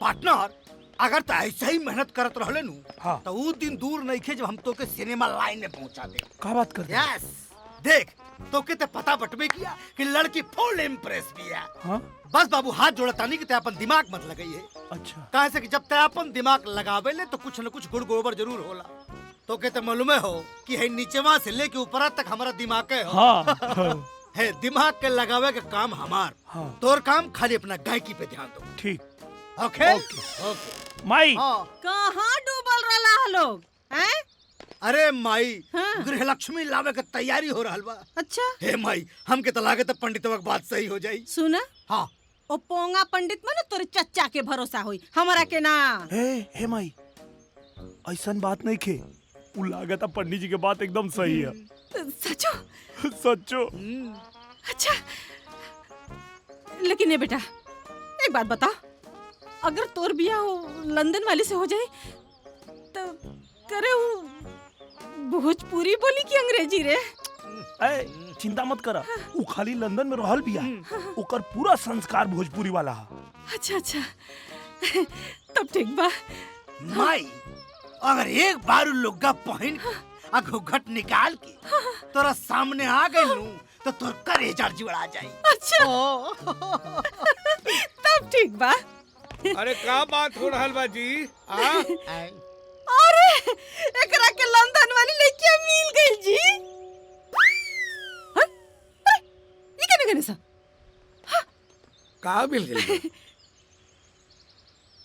Partner अगर तो ऐसा ही मेहनत करत रहले नु हाँ। तो वो दिन दूर नहीं खे जब हम तो के सिनेमा लाइन में पहुंचा दे। क्या बात करते हैं? यस देख तो के ते पता बटवे किया कि लड़की फुल इम्प्रेस भी है। हाँ? बस बाबू हाथ जोड़ता नहीं कि ते अपन दिमाग मत लगाइए। अच्छा कहे से कि जब ते अपन दिमाग लगावे ले तो कुछ न कुछ गुड़ गोबर जरूर होला। तो के ते मालूम हो कि है नीचेवा से लेके ऊपर तक हमारा दिमाग के हो। हाँ है दिमाग के लगावे का काम हमार। हाँ। तोर काम खाली अपना गायकी पे ध्यान दो। ठीक। ओके ओके माई कहाँ डूबल रहा लोग हैं? अरे माई हाँ। गृह लक्ष्मी लावे के तैयारी हो रहा बा। अच्छा हे माई हम के तलागे तो पंडितवा के बात सही हो जाई। सुना हाँ ओ पोंगा पंडित में ना तोरे चच्चा के भरोसा होई हमरा के ना। हे माई ऐसा बात नहीं खे उ लागत पंडित जी के बात एकदम सही है। सचो सच्चो। अच्छा लेकिन ये बेटा एक बात बता अगर तोर बिया लंदन वाली से हो जाए तो करे वो भोजपुरी बोली की अंग्रेजी रे? ए चिंता मत करा उ खाली लंदन में रहल बिया ओकर पूरा संस्कार भोजपुरी वाला है। अच्छा अच्छा तब ठीक बा। माई अगर एक बार उ लुग्गा पहन के घूंघट निकाल के तोरा सामने आ गई नू तो तोर कलेजा जुड़ा जाई। अच्छा तब ठीक बा। अरे क्या बात हो रहल बा जी? अरे एकरा के लंदन वाली लड़की मिल गई जी। हाँ? अरे ये क्या निकले सा? कहाँ मिल गई?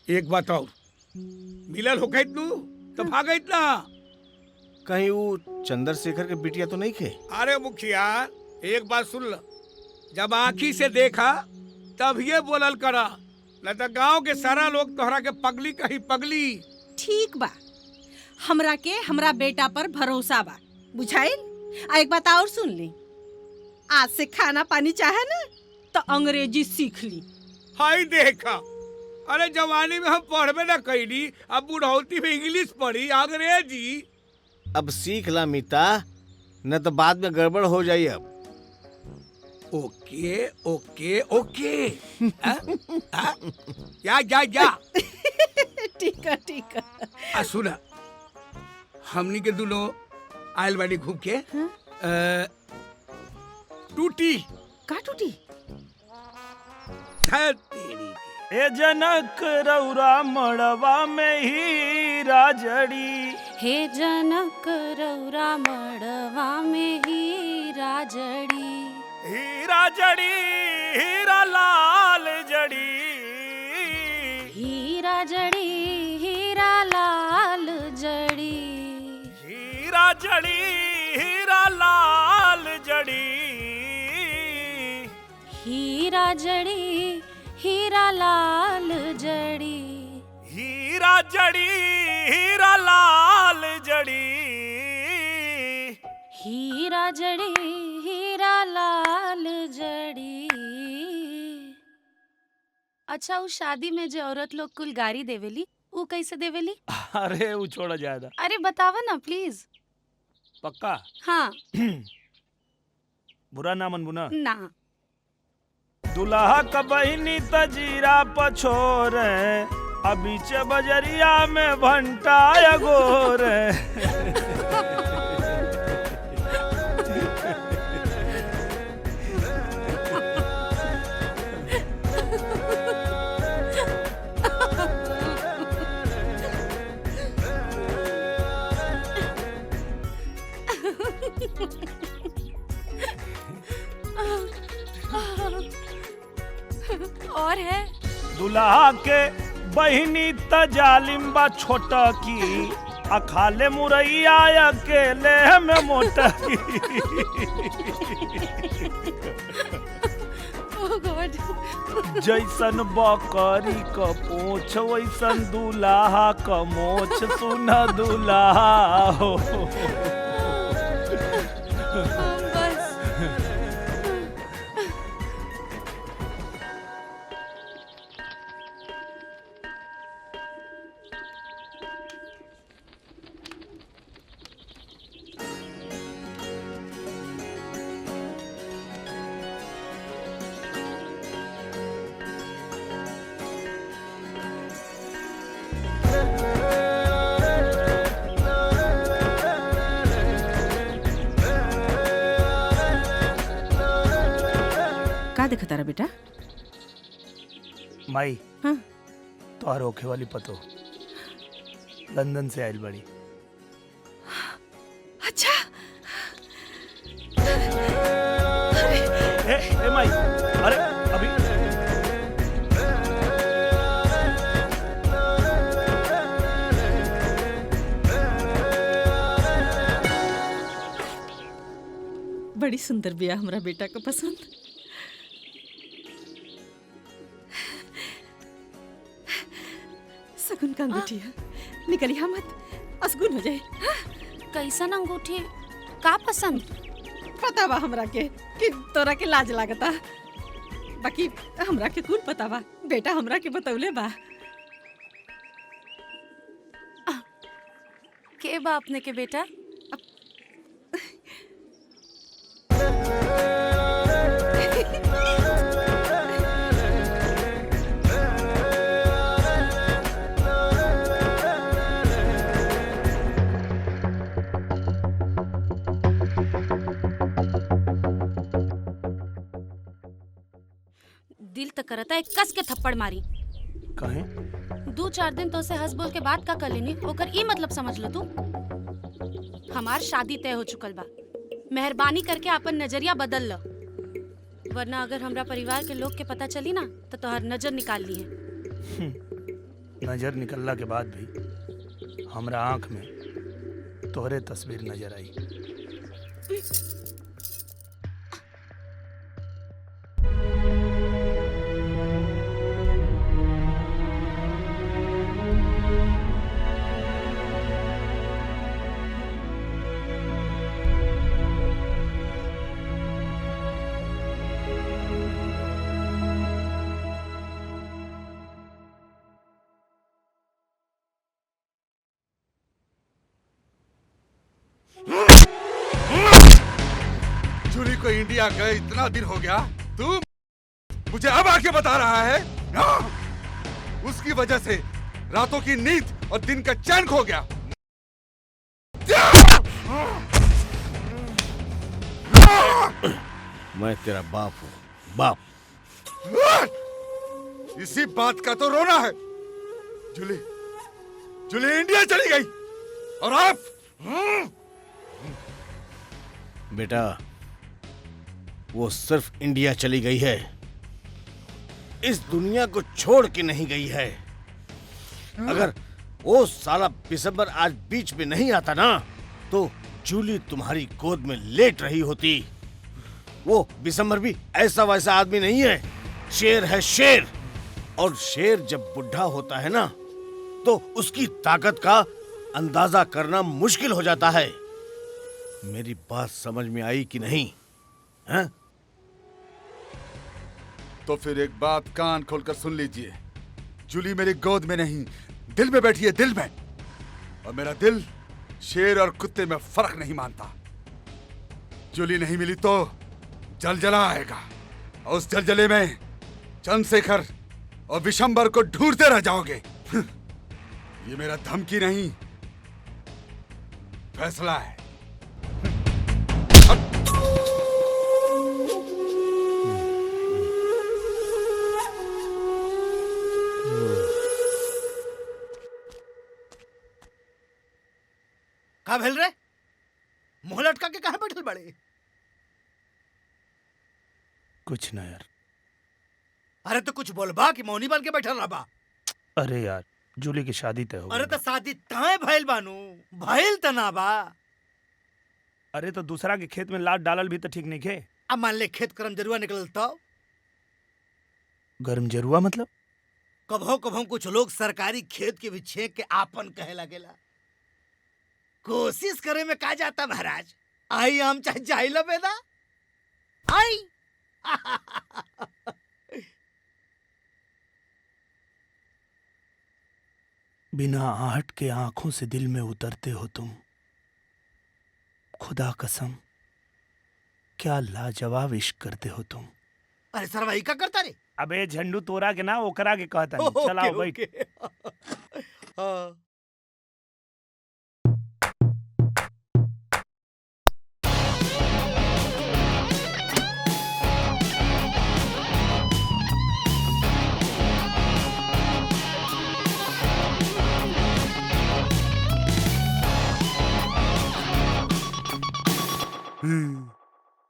एक बात और मिलल हो गई तू तो भागई ना। कहीं वो चंद्रशेखर के बिटिया तो नहीं खे? अरे मुखिया एक बात सुन ल, जब आँखी से देखा तब ये बोलल करा न तो गाँव के सारा लोग तोहरा के पगली कही पगली। ठीक बा हमरा के हमरा बेटा पर भरोसा बा बुझाइल। आ एक बात और सुन ली आज से खाना पानी चाहे ना तो अंग्रेजी सीख ली। हाय देखा अरे जवानी में हम पढ़बे ना कैली अब बुढ़ौती में इंग्लिश पढ़ी अंग्रेजी। अब सीख ला मीता न तो बाद में गड़बड़ हो जाई। अब ओके ओके ओके या या या ठीक है सुना हमनी के दोनों आयल बाड़ी घूम के टूटी का टूटी? है तेरी ए जनक रौरा मड़वा में हीरा जड़ी। हे जनक रौरा मड़वा में हीरा जड़ी। हीरा जड़ी हीरा लाल जड़ी। हीरा जड़ी हीरा लाल जड़ी। हीरा जड़ी हीरा लाल जड़ी। हीरा जड़ी हीरा लाल जड़ी। हीरा जड़ी हीरा लाल जड़ी। हीरा जड़ी हीरा लाल जड़ी। अच्छा उस शादी में जो औरत लोग कुल गारी देवेली वो कैसे देवेली? अरे वो छोड़ा जाएगा। अरे बतावा ना प्लीज। पक्का? हाँ बुरा ना मन बुना ना। दुल्हा का बहिनी तजीरा पछोर अभी च बजरिया में भंटा गोर। और है दुल्हा के बहिनी तजालिम्बा छोटा की अखाले मुरैया अकेले में मोटा की। ओह गॉड। जैसन बकरी का पोछ वैसन दुल्हा का मोछ सुना दुल्हा हो। बस का देखा तारा बेटा? माई हाँ। तोहर होखे वाली पतो लंदन से आइल बड़ी। अच्छा। ए माई, अरे अभी बड़ी सुंदर बिया हमरा बेटा को पसंद। सगुन का अंगूठी है, निकलिया मत, असगुन हो जाए। कैसन अंगूठी का पसंद? पता बा हमरा के कि तोरा के लाज लागता, बाकी हमरा के कुल पता बा, बेटा हमरा के बतौले बा। के बा अपने के बेटा? दिल तक करता है कस के थप्पड़ मारी। कहे 2-4 दिन तो से हंस बोल के बात का कर लेनी, ओकर ई मतलब समझ लो तू। हमार शादी तय हो चुकल बा, मेहरबानी करके अपन नजरिया बदल लो, वरना अगर हमरा परिवार के लोग के पता चली ना तो तोहर नजर निकाल ली है। नजर निकलला के बाद भी हमरा आंख में तोहरे तस्वीर नजर आई। जूली को इंडिया गए इतना दिन हो गया, तू मुझे अब आके बता रहा है? उसकी वजह से रातों की नींद और दिन का चैन खो गया। मैं तेरा बाप हूँ, बाप। इसी बात का तो रोना है। जूली जूली इंडिया चली गई और आप बेटा, वो सिर्फ इंडिया चली गई है, इस दुनिया को छोड़ के नहीं गई है। अगर वो साला दिसंबर आज बीच में नहीं आता ना, तो जूली तुम्हारी गोद में लेट रही होती। वो दिसंबर भी ऐसा वैसा आदमी नहीं है, शेर है शेर। और शेर जब बुढ़ा होता है ना, तो उसकी ताकत का अंदाजा करना मुश्किल हो जाता है। मेरी बात समझ में आई कि नहीं? हैं? तो फिर एक बात कान खोलकर सुन लीजिए, जूली मेरी गोद में नहीं, दिल में बैठी है, दिल में। और मेरा दिल शेर और कुत्ते में फर्क नहीं मानता। जूली नहीं मिली तो जलजला आएगा, और उस जलजले में चंद्रशेखर और विशंबर को ढूंढते रह जाओगे। ये मेरा धमकी नहीं, फैसला है। का भेल रे? मुंह लटका के कहां बैठल बड़े? कुछ ना यार। अरे तो कुछ बोलबा कि मौनी बन के बैठल रहबा? अरे यार, जूली की शादी तय हो गई। अरे तो शादी तय भइल बानू, भइल त ना बा। अरे तो दूसरा के खेत में लात डालल भी तो ठीक नहीं खे। अब मान ले खेत करम जरुआ निकलल तो गर्म जरुआ मतलब? कभो कभो कुछ लोग सरकारी खेत के भी छेक के आपन कहे लगेला। कोशिश करे में का जाता महाराज, आई आम चाहे जाई लो बेदा आई। बिना आहट के आंखों से दिल में उतरते हो तुम, खुदा कसम क्या लाजवाब इश्क करते हो तुम। अरे सरवाई का करता रे? अबे झंडू तोरा के ना ओकरा के कहता नहीं। चलाओ बैठ। हाँ।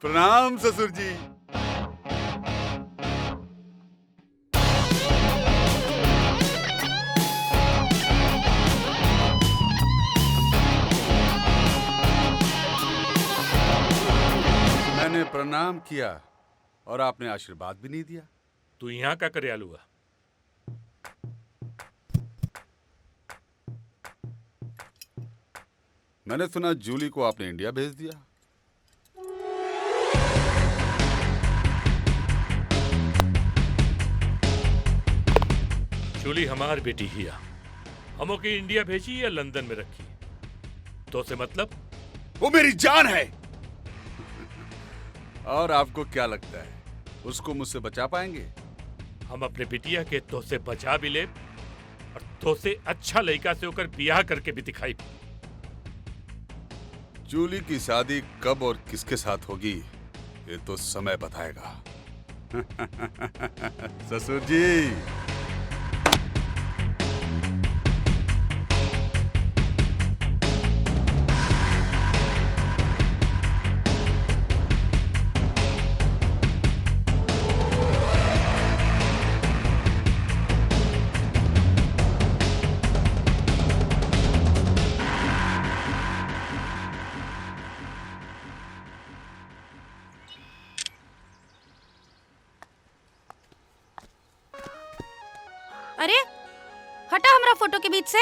प्रणाम ससुर जी। मैंने प्रणाम किया और आपने आशीर्वाद भी नहीं दिया। तू यहाँ का करे आलूआ? मैंने सुना जूली को आपने इंडिया भेज दिया। जूली हमार बेटी हिया, हमो के इंडिया भेजी या लंदन में रखी? तो से मतलब? वो मेरी जान है। और आपको क्या लगता है उसको मुझसे बचा पाएंगे? हम अपने बिटिया के तो से बचा भी ले और तो से अच्छा लड़का से होकर बियाह करके भी दिखाई। जूली की शादी कब और किसके साथ होगी ये तो समय बताएगा। ससुर जी। अरे हटा हमरा फोटो के बीच से।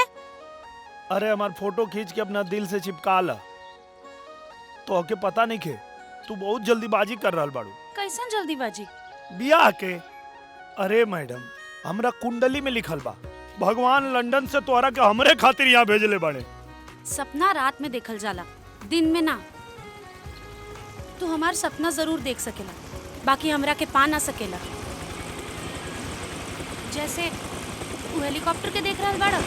अरे हमार फोटो खींच के अपना दिल से चिपका ला। तो के पता नहीं खे तू बहुत जल्दीबाजी कर रहा बाड़ू। कैसन जल्दीबाजी? बियाह के। अरे मैडम हमरा कुंडली में लिखल बा भगवान लंदन से तोहरा के हमरे खातिर यहाँ भेजले बाड़े। सपना रात में देखल जाला, दिन में ना। तू हमार सपना जरूर देख सकेला, बाकी हमरा के पा ना सकेला। जैसे तू हेलीकॉप्टर के देख रहल बाड़ा,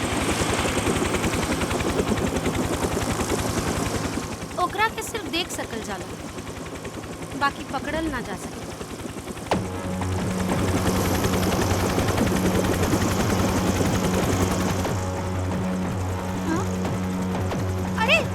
ओकरा के सिर्फ देख सकल जाला, बाकी पकड़ल ना जा सके। हाँ? अरे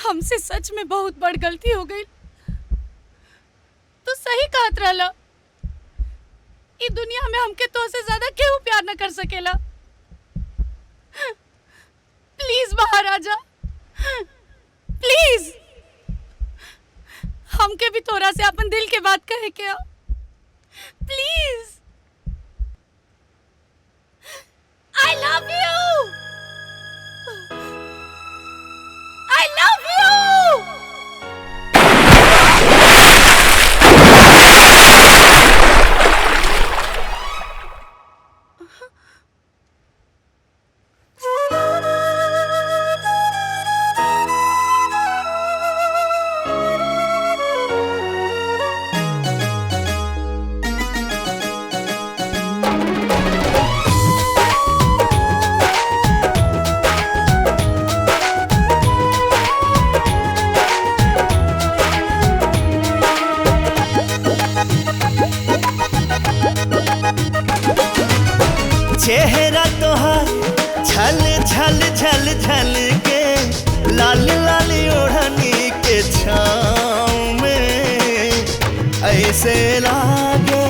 हमसे सच में बहुत बड़ गलती हो गई। तो सही कहत रहला, ई दुनिया में हमके तो से ज्यादा केहू प्यार न कर सकेला। प्लीज बाहर आ जा, प्लीज। हमके भी तोरा से अपन दिल के बात कहे के, please. I love you. I love you. चेहरा तोहार झल झल झल झल के लाल लाल ओढ़नी के छाँव में ऐसे लागे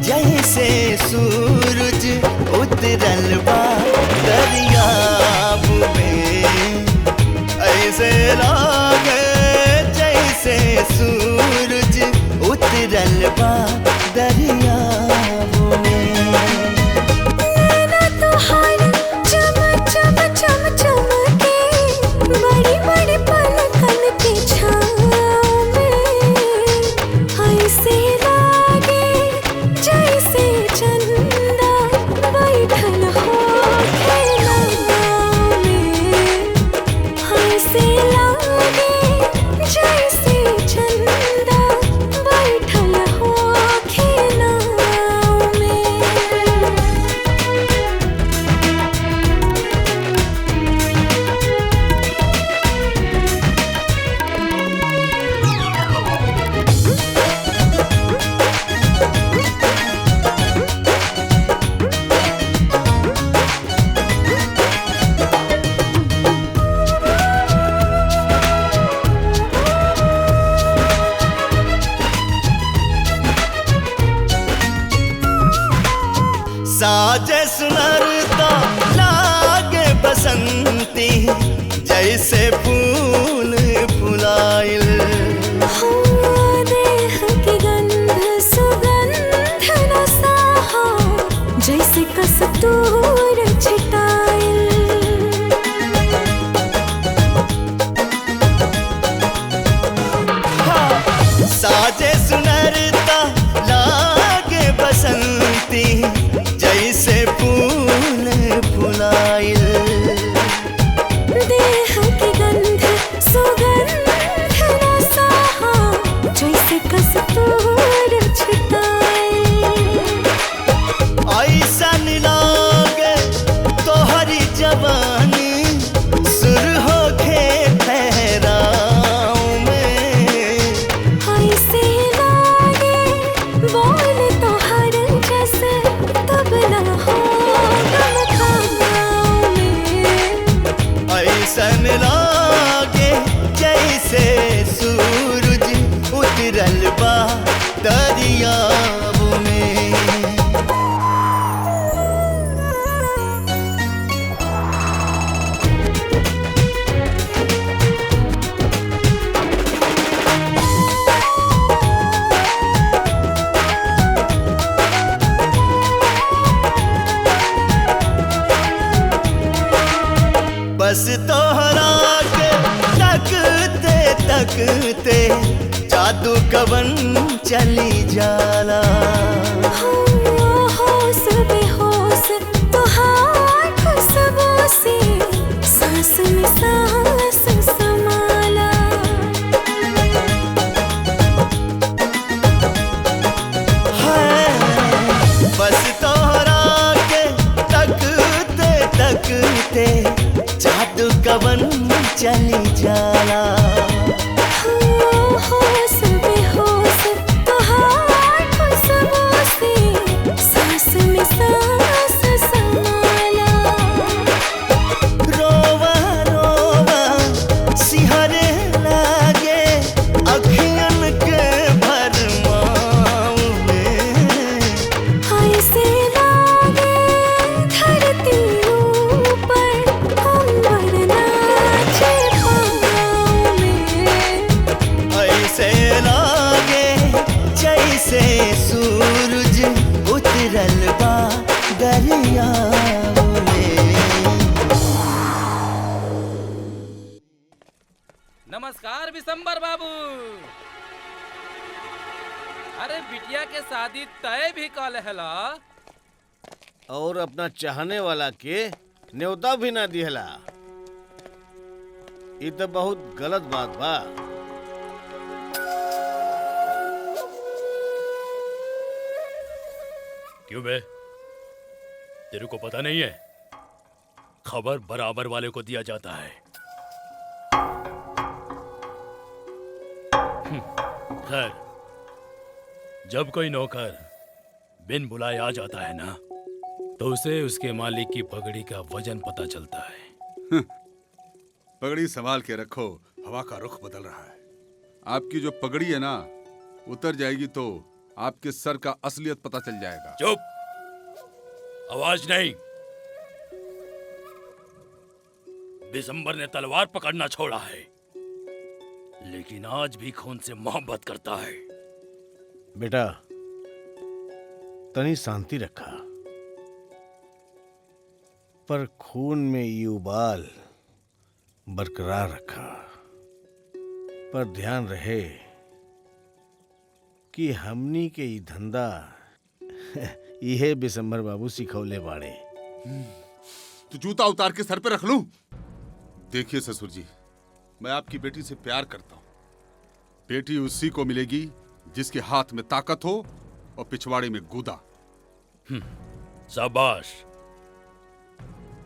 जैसे सूरज उतरल बा दरियाब में। ऐसे लागे जैसे सूरज उतरल बा दरियाब में। साजे सुनरता लागे बसंती जैसे फूल फुलाइल। देह की गंध सुगंध रसाहा जैसे कस्तूर छिटाइल। साजे सुनरता लागे बसंती जैसे फूल फुलाइल। देह की गंध सुगंध रसाहा जैसे कस्तूर छिटाइल। ऐसन लागे तोहरी जवानी सुर होके ठहराव में। ऐसे लागे बोल तोहर जैसे तबला हो गमखाओं में। ऐसन लागे जैसे सूरज उतरल बा दरियाब में। बस तोहरा के तकते तकते जादू कवन चली जाला। होश बेहोश तोहार खुशबू से सांस में सांस समाला। बस तोहरा के तकते तकते जादू कवन चली जाला। होश बेहोश तोहार खुशबू से सांस में सांस समाला। रोवा रोवा नमस्कार विशंबर बाबू। अरे बिटिया के शादी तय भी कल है और अपना चाहने वाला के न्योता भी ना दिहला। ये तो बहुत गलत बात बा। क्यों बे, तेरे को पता नहीं है? खबर बराबर वाले को दिया जाता है। खैर, जब कोई नौकर बिन बुलाए आ जाता है ना, तो उसे उसके मालिक की पगड़ी का वजन पता चलता है। पगड़ी संभाल के रखो, हवा का रुख बदल रहा है। आपकी जो पगड़ी है ना, उतर जाएगी तो आपके सर का असलियत पता चल जाएगा। चुप, आवाज नहीं। दिसंबर ने तलवार पकड़ना छोड़ा है, लेकिन आज भी खून से मोहब्बत करता है। बेटा, तनी शांति रखा, पर खून में ये उबाल बरकरार रखा। पर ध्यान रहे कि हमनी के ई धंधा यह बिशंबर बाबू सिखौले बाड़े। तो जूता उतार के सर पे रख लूं? देखिए ससुर जी, मैं आपकी बेटी से प्यार करता हूं। बेटी उसी को मिलेगी जिसके हाथ में ताकत हो और पिछवाड़े में गूदा। शाबाश,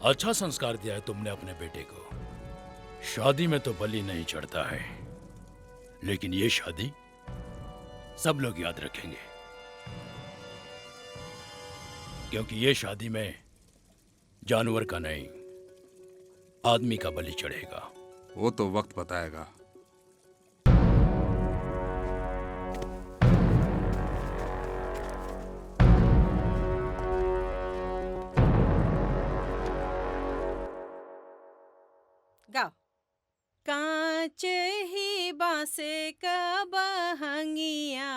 अच्छा संस्कार दिया है तुमने अपने बेटे को। शादी में तो बलि नहीं चढ़ता है, लेकिन ये शादी सब लोग याद रखेंगे, क्योंकि ये शादी में जानवर का नहीं, आदमी का बलि चढ़ेगा। वो तो वक्त बताएगा। गाओ। कांच ही बांसे का बहंगिया,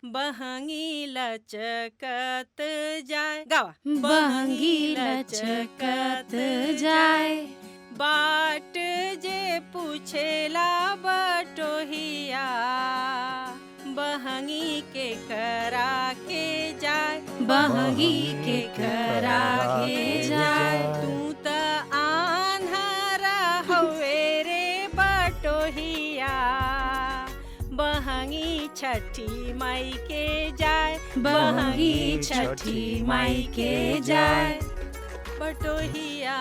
बहंगी लचकत जाए। गावा। बहंगी लचकत जाए, बाट जे पूछेला बटोहिया, बहंगी के करा के जाए, बहंगी के करा के जाए। तू त आन्हरा हवे रे बटोहिया, बहंगी छठी माई के जाए, बहंगी छठी माई के जाए। बटोहिया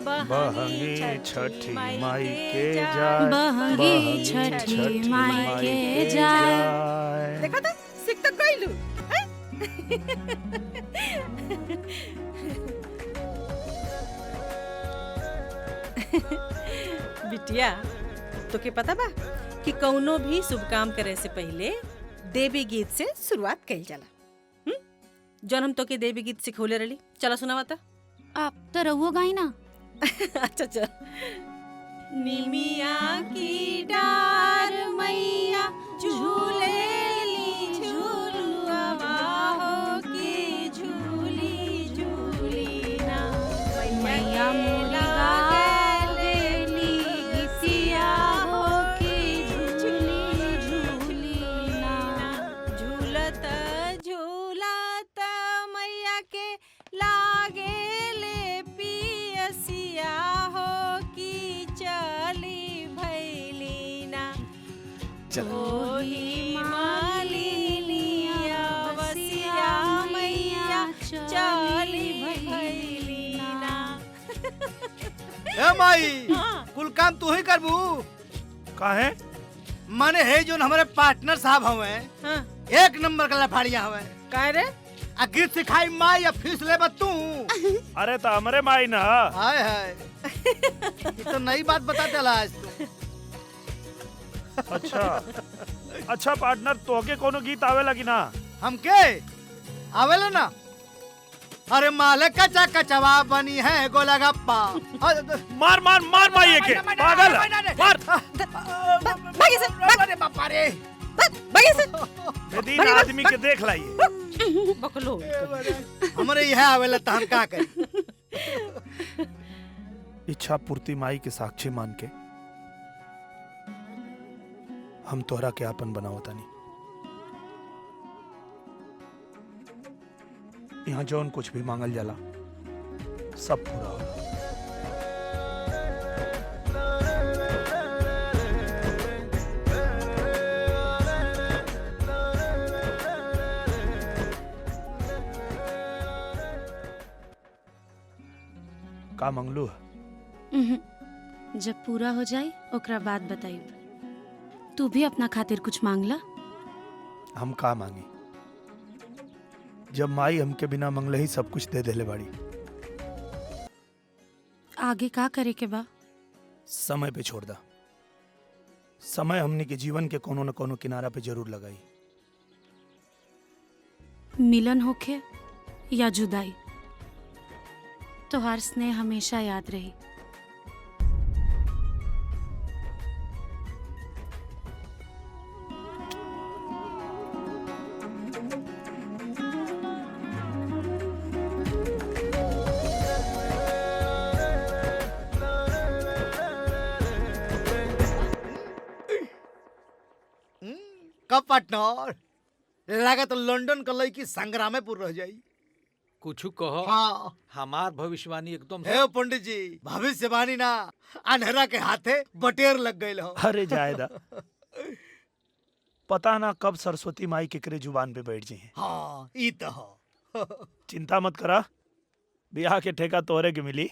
बहंगी छठी माई के जाए, बहंगी छठी माई के जाए। देखो तो सीख तो गइलू। बिटिया, तो के पता बा कि कौनो भी शुभ काम करे से पहले देवी गीत से शुरुआत कइल जाला। जौन हम तो के देवी गीत सिखौले रही, चला सुनावा ता। आप तो रहुओ गाई ना। अच्छा चल। निमिया की डार मैया झूलेली झूलुआ हो की झूली झूली ना, मैया मुलगा गेली गीतिया हो की झूली झूली ना। झूलत झूलत मैया के लागे ले पियसिया हो की चली भैली ना। ओही मालिनिया बसिया मैया चली भैली ना। ए माई, हाँ। कुल काम तू ही करबू? काहे? माने है जो हमारे पार्टनर साहब हवे, हाँ। एक नंबर का लफाड़िया हवे। काहे रे? आ गीत सिखाई माई या फीस लेबा तू? अरे तो हमरे माई ना। हाय हाय, ये तो नई बात बता देला आज तू। अच्छा अच्छा पार्टनर, तोहके कोनो गीत आवे लगी ना? हमके आवेला ना। अरे मालिक कचा कचवा बनी है गोलगप्पा। मार मार मार माई के पागल मार। भागे से, अरे बापा रे, भागे से। बेदीन आदमी के देख लाइए। बकलो। हमरे यह आवेला त हम का करी? इच्छा पूर्ति माई के साक्षी मान के हम तोहरा के आपन बनाओ तानी। यहाँ जौन कुछ भी मांगल जाला सब पूरा होला। का मंगलू? जब पूरा हो जाए ओकरा बाद बताइब। तू भी अपना खातिर कुछ मांगला। हम का मांगी? जब माई हमके बिना मंगले ही सब कुछ दे देले बाड़ी। आगे का करे के बा? समय पे छोड़ दा। समय हमने के जीवन के कोनो न कोनो किनारा पे जरूर लगाई। मिलन होखे या जुदाई, तोहार स्नेह हमेशा याद रही। कब पार्टनर लगा तो लंदन का लड़की संग्रामेपुर रह जाई। कुछ कहो। हाँ हमार भविष्यवाणी एकदम हे पंडित जी, भविष्यवाणी ना अनहरा के हाथे बटेर लग गई हो। अरे जायदा पता ना कब सरस्वती माई केकरे जुबान पे बैठ जाए। हाँ ई तो हो। चिंता मत करा, ब्याह के ठेका तोरे के मिली।